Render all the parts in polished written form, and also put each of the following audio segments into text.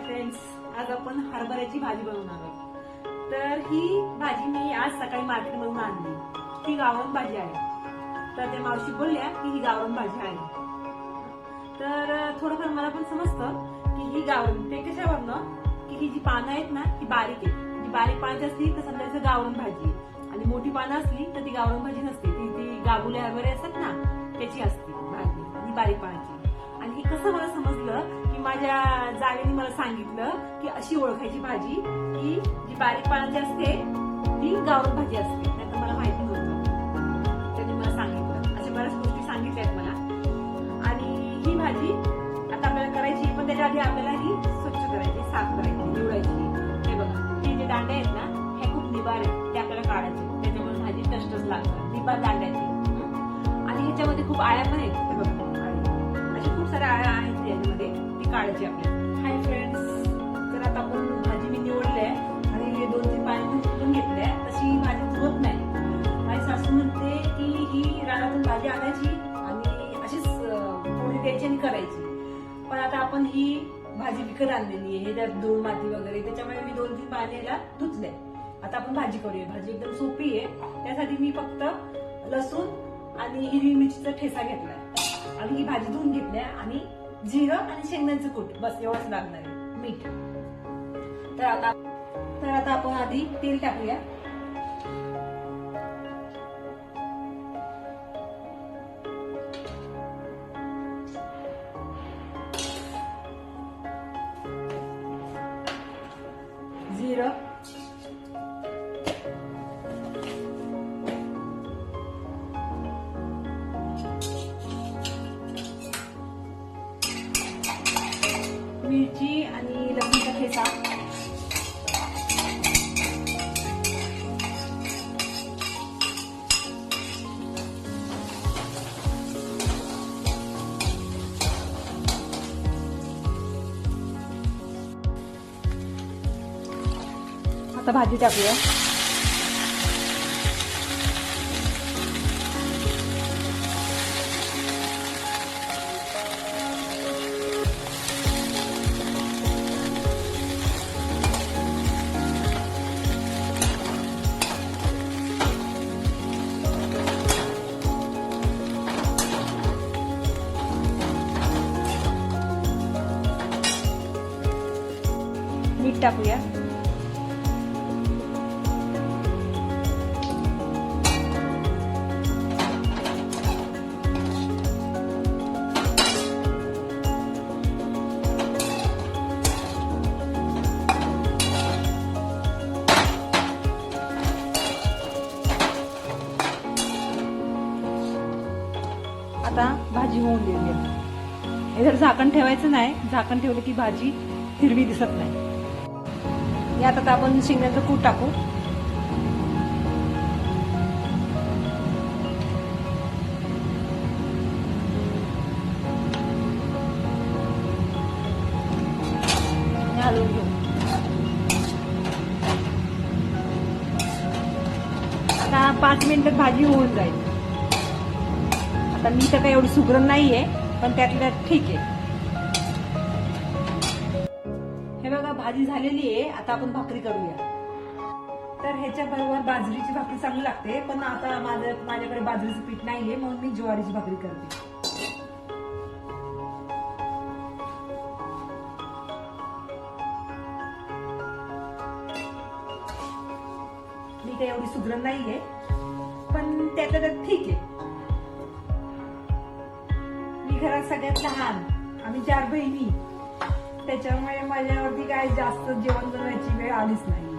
Friends, आज आपण हरभऱ्याची भाजी बनवणार आहोत. तर ही भाजी मी आज सकाळी मार्केटमधून आणली. ती गावरान भाजी आहे. तर त्या मावशी बोलल्या की ही गावरान भाजी आहे. तर थोडंफार मला पण समजतं की ही गावरान, ते कशावरनं की ही जी पानं आहेत ना ही बारीक आहेत. जी बारीक पानाची असली तर समजायचं गावरान भाजी आहे, आणि मोठी पानं असली तर ती गावरान भाजी नसते. ती गाबुले हरभरे असतात ना त्याची असते भाजी, आणि बारीक पानाची. आणि हे कसं मला समजलं की माझ्या जावेने मला सांगितलं की अशी ओळखायची भाजी की जी बारीक पानाची असते ती गावरान भाजी असते. नाही तर मला माहिती नव्हतं, त्यांनी मला सांगितलं. अशा बऱ्याच गोष्टी सांगितल्या आहेत मला. आणि ही भाजी आता आपल्याला करायची, पण त्याच्या आधी आपल्याला ही स्वच्छ करायची, साफ करायची, निवडायची. हे बघा, हे जे दांडे आहेत ना हे खूप निबार आहेत, ते आपल्याला काढायचे. त्याच्यामुळे भाजी टसटस लागतात, निबार दांड्याची. आणि ह्याच्यामध्ये खूप आळ्या पण आहेत. हे बघा, खूप साऱ्या आळ्या आहेत त्याच्यामध्ये, ती काढायची आपल्याला. हाय फ्रेंड्स, तर आता आपण भाजी मी निवडली आहे आणि हे 2-3 पाणी धुवून घेतले आहे. तशी भाजी धुवत नाही. माझी सासू म्हणते की ही रानातून भाजी आणायची आणि अशीच फोडणी द्यायची आणि करायची. पण आता आपण ही भाजी विकत आणलेली आहे, त्यात धूळ माती वगैरे, त्याच्यामुळे मी 2-3 पाणी याला धुतले. आता आपण भाजी करूया. भाजी एकदम सोपी आहे. त्यासाठी मी फक्त लसूण आणि हिरवी मिरचीचा ठेसा घेतलाय आणि ही भाजी धुवून घेतल्या, आणि जिरं आणि शेंगदाण्याचं कूट, बस एवढंच लागणार आहे. मीठ. तर आता आपण आधी तेल टाकूया. जिरं, मिरची आणि लसूणचा ठेचा, आता भाजी टाकूया. मीठ टाकूया. आता भाजी होऊन दिली आहे. हे जर झाकण ठेवायचं नाही, झाकण ठेवलं की भाजी हिरवी दिसत नाही. यात आता आपण शेंगदाण्याचं कूट टाकू. हलवून घेऊ. आता 5 मिनिटात भाजी होऊन जाईल. आता मी तर काही एवढी सुगरण नाहीये, पण त्यातल्या ठीक आहे. हे बघा, भाजी झालेली आहे. आता आपण भाकरी करूया. तर ह्याच्या बरोबर बाजरीची भाकरी चांगली लागते, पण आता माझ्याकडे बाजरीचं पीठ नाहीये, म्हणून मी ज्वारीची भाकरी करते. मी काही एवढी सुगरण नाहीये, पण त्यातल्या त्यात ठीक आहे. मी घरात सगळ्यात लहान, आम्ही 4 बहिणी, त्याच्यामुळे माझ्यावरती काय जास्त जेवण बनवायची वेळ आलीच नाही.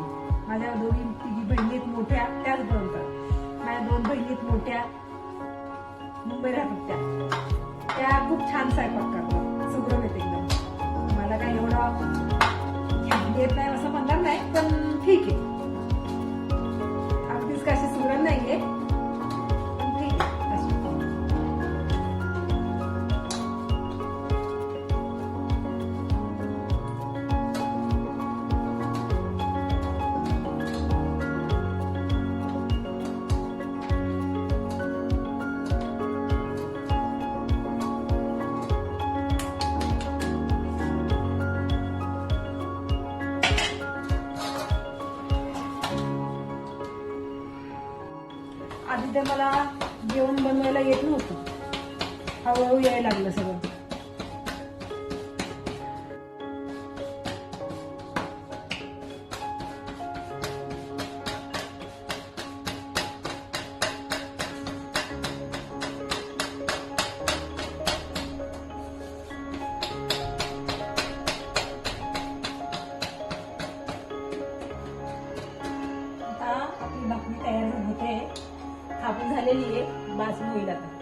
माझ्या 2-3 बहिणी आहेत मोठ्या, त्याच बनवतात. माझ्या 2 बहिणी आहेत मोठ्या, मुंबई राहतात. त्या खूप छान स्वयंपाक करतात, सुगरण येते एकदम. मला काय एवढं येत नाही असं म्हणणार नाही, पण ठीक आहे. अगदीच कशी सुगरण नाहीये, पण ठीक आहे. मला जेवण बनवायला येत नव्हतं, हळूहळू यायला लागलं सगळं. आपली भाकरी तयार होते, थापून झालेली आहे, भाजून होईल आता.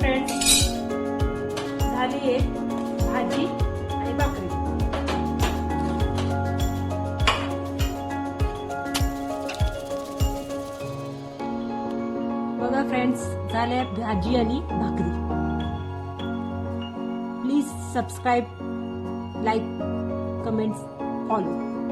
फ्रेंड्स, झाली आहे भाजी आणि भाकरी. बघा फ्रेंड्स, झाले भाजी आणि भाकरी. Please subscribe, like, comments, follow.